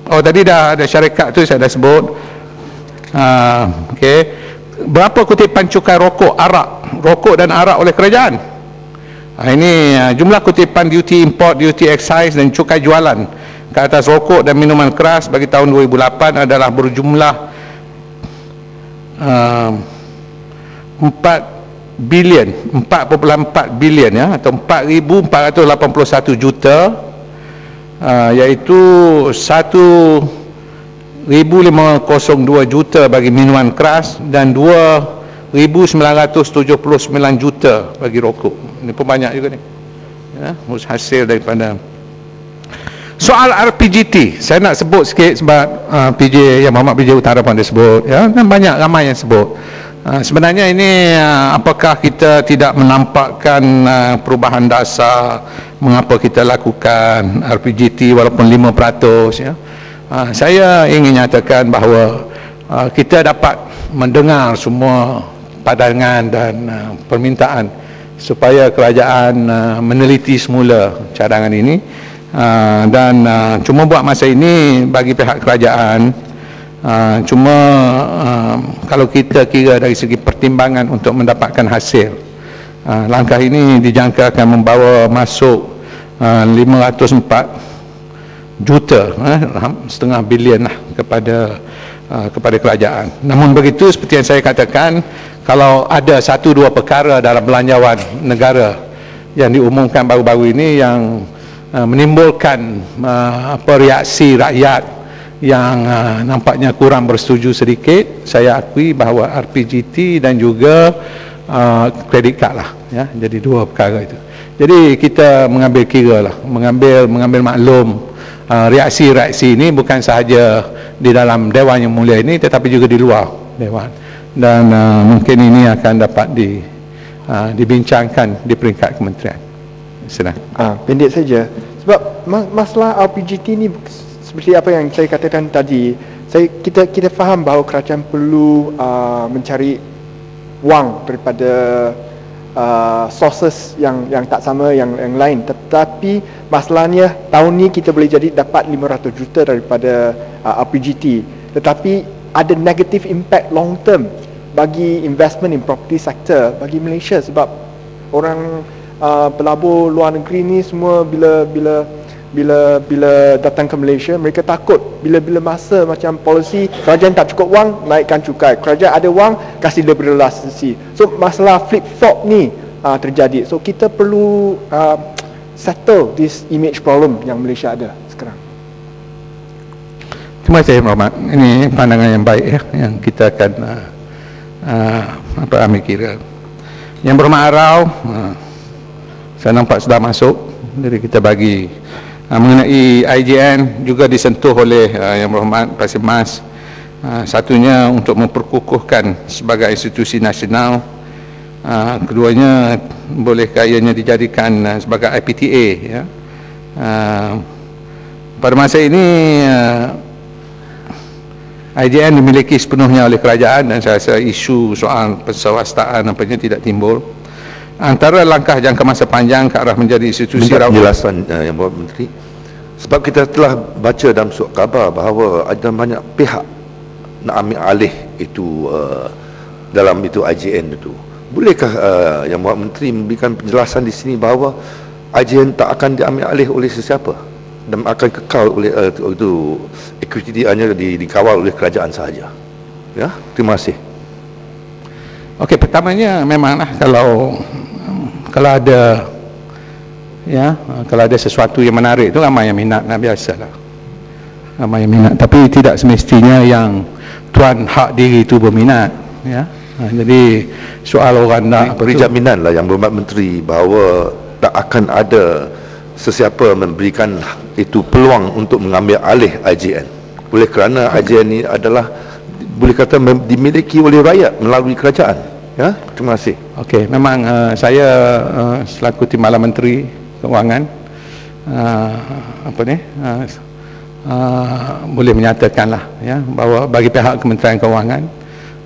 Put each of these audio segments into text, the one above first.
Oh, tadi dah ada syarikat tu saya dah sebut. Okey. Berapa kutipan cukai rokok dan arak oleh kerajaan? Ini jumlah kutipan duty import, duty excise dan cukai jualan ke atas rokok dan minuman keras bagi tahun 2008 adalah berjumlah 4,4 bilion ya, atau 4,481 juta, iaitu 1,502 juta bagi minuman keras dan 2,979 juta bagi rokok. Ini pun banyak juga ni ya, hasil daripada. Soal RPGT saya nak sebut sikit sebab PJ yang Muhammad PJ Utara pun ada sebut ya, dan banyak ramai yang sebut. Sebenarnya ini apakah kita tidak menampakkan perubahan dasar mengapa kita lakukan RPGT walaupun 5% ya. Saya ingin nyatakan bahawa kita dapat mendengar semua pandangan dan permintaan supaya kerajaan meneliti semula cadangan ini, dan cuma buat masa ini bagi pihak kerajaan kalau kita kira dari segi pertimbangan untuk mendapatkan hasil, langkah ini dijangka akan membawa masuk 504 juta, setengah bilion lah kepada kerajaan. Namun begitu, seperti yang saya katakan, kalau ada 1-2 perkara dalam belanjawan negara yang diumumkan baru-baru ini yang menimbulkan reaksi rakyat yang nampaknya kurang bersetuju sedikit, saya akui bahawa RPGT dan juga kredit kad lah ya, jadi 2 perkara itu. Jadi kita mengambil kira lah, mengambil maklum reaksi-reaksi ini bukan sahaja di dalam Dewan Yang Mulia ini tetapi juga di luar Dewan, dan mungkin ini akan dapat dibincangkan di peringkat kementerian. Senang. Pendek saja, sebab masalah RPGT ini seperti apa yang saya katakan tadi, kita faham bahawa kerajaan perlu mencari wang daripada sources yang tak sama yang lain, tetapi masalahnya tahun ni kita boleh jadi dapat 500 juta daripada RPGT, tetapi ada negative impact long term bagi investment in property sector bagi Malaysia, sebab orang pelabur luar negeri ni semua bila datang ke Malaysia, mereka takut bila masa macam polisi kerajaan tak cukup wang, naikkan cukai, kerajaan ada wang, kasih liberalisasi. So masalah flip flop ni terjadi. So kita perlu settle this image problem yang Malaysia ada sekarang. Terima kasih Muhammad. Ini pandangan yang baik ya, yang kita akan ambil kira. Yang berhormat Arau, saya nampak sudah masuk, jadi kita bagi mengenai IJN juga disentuh oleh Yang Berhormat Pasir Mas. Satunya untuk memperkukuhkan sebagai institusi nasional, keduanya bolehkah ianya dijadikan sebagai IPTA ya. Pada masa ini IJN dimiliki sepenuhnya oleh kerajaan dan saya rasa isu soal perswastaan apanya tidak timbul. Antara langkah jangka masa panjang ke arah menjadi institusi penjelasan Yang Berhormat Menteri, sebab kita telah baca dalam surat khabar bahawa ada banyak pihak nak ambil alih itu dalam itu IJN itu. Bolehkah Yang Berhormat Menteri memberikan penjelasan di sini bahawa IJN tak akan diambil alih oleh sesiapa dan akan kekal oleh itu equity hanya dikawal oleh kerajaan sahaja. Ya, terima kasih. Okey, pertamanya memanglah kalau ada ya, kalau ada sesuatu yang menarik itu ramai yang minat, biasalah. Ramai yang minat, tapi tidak semestinya yang tuan hak diri itu berminat ya. Jadi soal orang nak beri jaminan lah Yang Berhormat Menteri bahawa tak akan ada sesiapa memberikan itu peluang untuk mengambil alih IJN, oleh kerana IJN ini adalah boleh kata dimiliki oleh rakyat melalui kerajaan. Ya, terima kasih. Okey, memang saya selaku Timbalan Menteri Keuangan boleh menyatakanlah ya bahawa bagi pihak Kementerian Keuangan,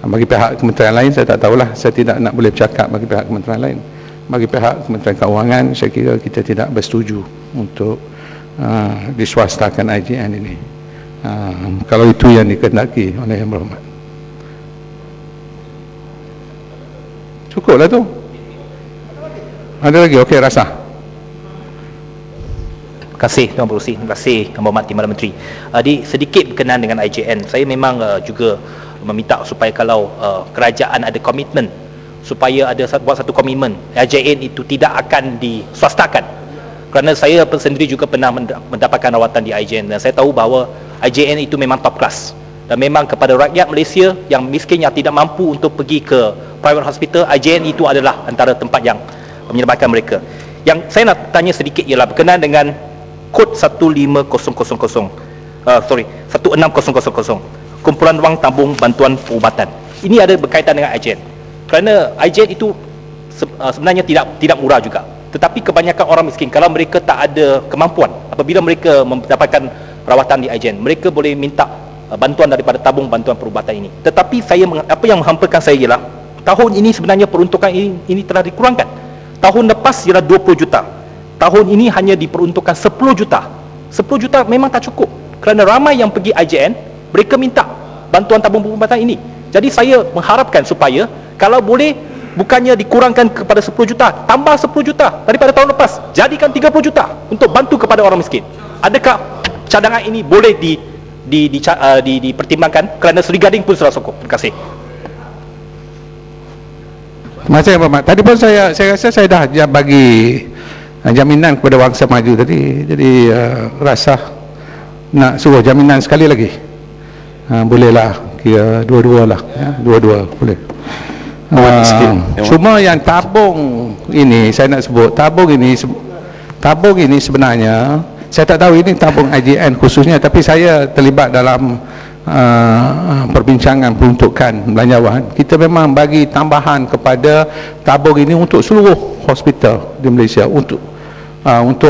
bagi pihak kementerian lain saya tak tahulah, saya tidak nak boleh bercakap bagi pihak kementerian lain. Bagi pihak Kementerian Keuangan, saya kira kita tidak bersetuju untuk diswastakan IJN ini. Kalau itu yang dikehendaki oleh Yang Berhormat. Cukuplah tu. Ada lagi? Okey, rasa. Terima kasih Tuan Pengerusi. Terima kasih Yang Berhormat Timbalan Menteri. Sedikit berkenaan dengan IJN, saya memang juga meminta supaya kalau kerajaan ada komitmen, supaya ada buat satu komitmen IJN itu tidak akan diswastakan. Kerana saya sendiri juga pernah mendapatkan rawatan di IJN dan saya tahu bahawa IJN itu memang top class, dan memang kepada rakyat Malaysia yang miskin yang tidak mampu untuk pergi ke private hospital, IJN itu adalah antara tempat yang menyelamatkan mereka. Yang saya nak tanya sedikit ialah berkenaan dengan kod 16000 kumpulan wang tabung bantuan perubatan. Ini ada berkaitan dengan IJN. Kerana IJN itu sebenarnya tidak murah juga. Tetapi kebanyakan orang miskin, kalau mereka tak ada kemampuan, apabila mereka mendapatkan rawatan di IJN, mereka boleh minta bantuan daripada tabung bantuan perubatan ini. Tetapi apa yang menghampakan saya ialah tahun ini sebenarnya peruntukan ini telah dikurangkan. Tahun lepas ialah 20 juta. Tahun ini hanya diperuntukkan 10 juta. 10 juta memang tak cukup. Kerana ramai yang pergi IJN, mereka minta bantuan tabung perubatan ini. Jadi saya mengharapkan supaya kalau boleh, bukannya dikurangkan kepada 10 juta, tambah 10 juta daripada tahun lepas, jadikan 30 juta untuk bantu kepada orang miskin. Adakah cadangan ini boleh dipertimbangkan? Kerana Seri Gading pun sudah sokong. Terima kasih. Terima kasih Yang Berhormat. Tadi pun saya rasa saya dah bagi jaminan kepada Bangsa Maju tadi. Jadi rasa nak suruh jaminan sekali lagi. Bolehlah, kira dua-dua lah, ya, dua-dua boleh. Cuma yang tabung ini saya nak sebut, tabung ini sebenarnya saya tak tahu ini tabung IJN khususnya, tapi saya terlibat dalam perbincangan peruntukan belanjawan. Kita memang bagi tambahan kepada tabung ini untuk seluruh hospital di Malaysia, untuk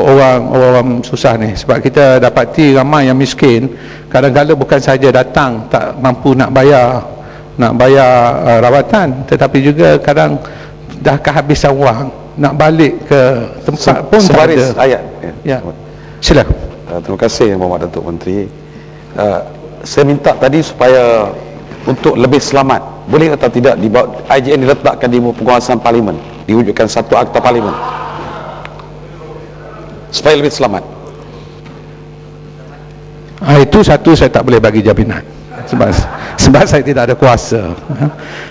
orang susah ni, sebab kita dapati ramai yang miskin kadang-kadang bukan saja datang tak mampu nak bayar rawatan, tetapi juga kadang dah kehabisan wang nak balik ke tempat pun sebaris tak ada. ayat. Ya. Sila. Terima kasih Yang Berhormat Datuk Menteri. Saya minta tadi supaya untuk lebih selamat, boleh atau tidak IJN diletakkan di penguasaan Parlimen, diwujudkan satu akta Parlimen supaya lebih selamat. Itu satu saya tak boleh bagi jaminan sebab saya tidak ada kuasa.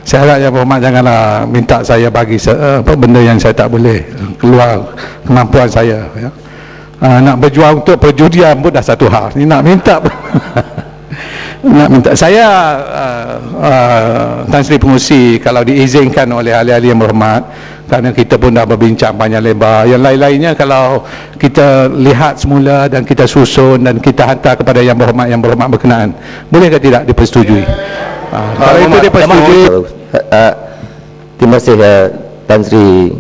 Saya harap Yang Berhormat janganlah minta saya bagi benda yang saya tak boleh keluar kemampuan saya, ya. Nak berjuang untuk perjudian pun dah satu hal, ni nak minta nak minta saya Tan Sri Pengerusi, kalau diizinkan oleh ahli-ahli Yang Berhormat, kerana kita pun dah berbincang panjang lebar, yang lain-lainnya kalau kita lihat semula dan kita susun dan kita hantar kepada Yang Berhormat berkenaan, boleh ke tidak dipersetujui? Kalau itu dipersetujui. Terima kasih Tan Sri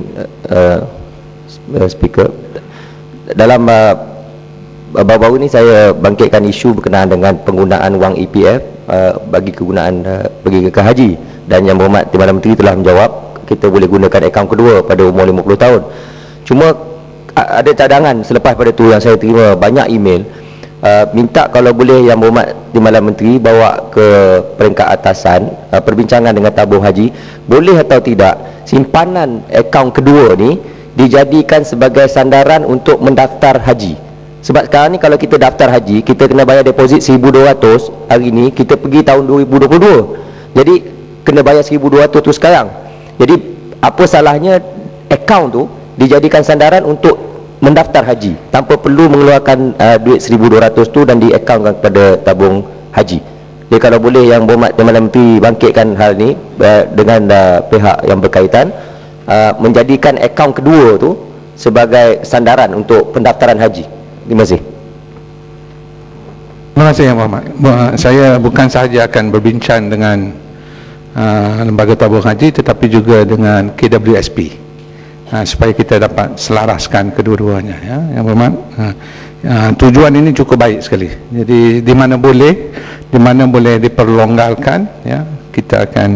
Speaker. Dalam baru-baru ini saya bangkitkan isu berkenaan dengan penggunaan wang EPF bagi kegunaan pergi ke haji, dan Yang Berhormat Timbalan Menteri telah menjawab kita boleh gunakan akaun kedua pada umur 50 tahun. Cuma ada cadangan selepas pada tu yang saya terima banyak email minta kalau boleh Yang Berhormat Timbalan Menteri bawa ke peringkat atasan perbincangan dengan tabung haji, boleh atau tidak simpanan akaun kedua ni dijadikan sebagai sandaran untuk mendaftar haji. Sebab sekarang ni kalau kita daftar haji, kita kena bayar deposit 1,200 hari ni, kita pergi tahun 2022, jadi kena bayar 1,200 tu sekarang. Jadi apa salahnya akaun tu dijadikan sandaran untuk mendaftar haji tanpa perlu mengeluarkan duit 1,200 tu dan diakaunkan kepada tabung haji. Jadi kalau boleh Yang Berhormat Timbalan Menteri bangkitkan hal ni dengan pihak yang berkaitan, menjadikan akaun kedua tu sebagai sandaran untuk pendaftaran haji. Terima kasih. Terima kasih Yang Berhormat. Saya bukan sahaja akan berbincang dengan lembaga tabung haji, tetapi juga dengan KWSP supaya kita dapat selaraskan kedua-duanya, ya, Yang Berhormat. Tujuan ini cukup baik sekali. Jadi di mana boleh diperlonggarkan, ya, kita akan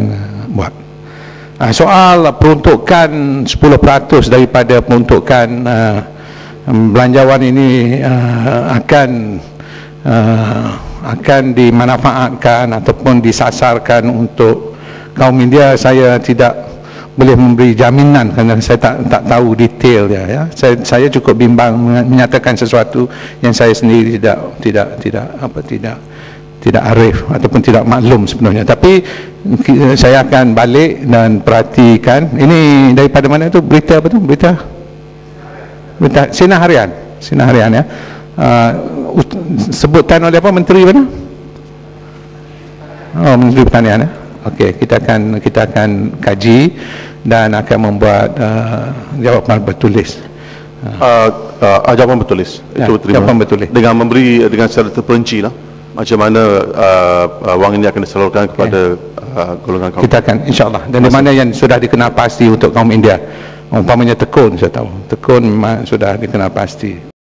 buat. Soal peruntukan 10% daripada peruntukan belanjawan ini akan dimanfaatkan ataupun disasarkan untuk kaum India, saya tidak boleh memberi jaminan kerana saya tak tahu detail dia, ya. Saya cukup bimbang menyatakan sesuatu yang saya sendiri tidak arif ataupun tidak maklum sebenarnya. Tapi saya akan balik dan perhatikan. Ini daripada mana tu? Berita apa tu? Berita Sinar Harian, ya. Sebutan oleh apa? Menteri mana? Oh, Menteri Pertanian, ya. Okey, kita akan kaji dan akan membuat jawapan bertulis. Jawapan bertulis. Ya, Itu terima. jawapan bertulis. Dengan memberi dengan secara terperinci lah macam mana wang ini akan disalurkan kepada golongan kaum. Kita akan, insyaAllah. Dan di mana yang sudah dikenal pasti untuk kaum India, umpamanya tekun, saya tahu tekun memang sudah dikenal pasti.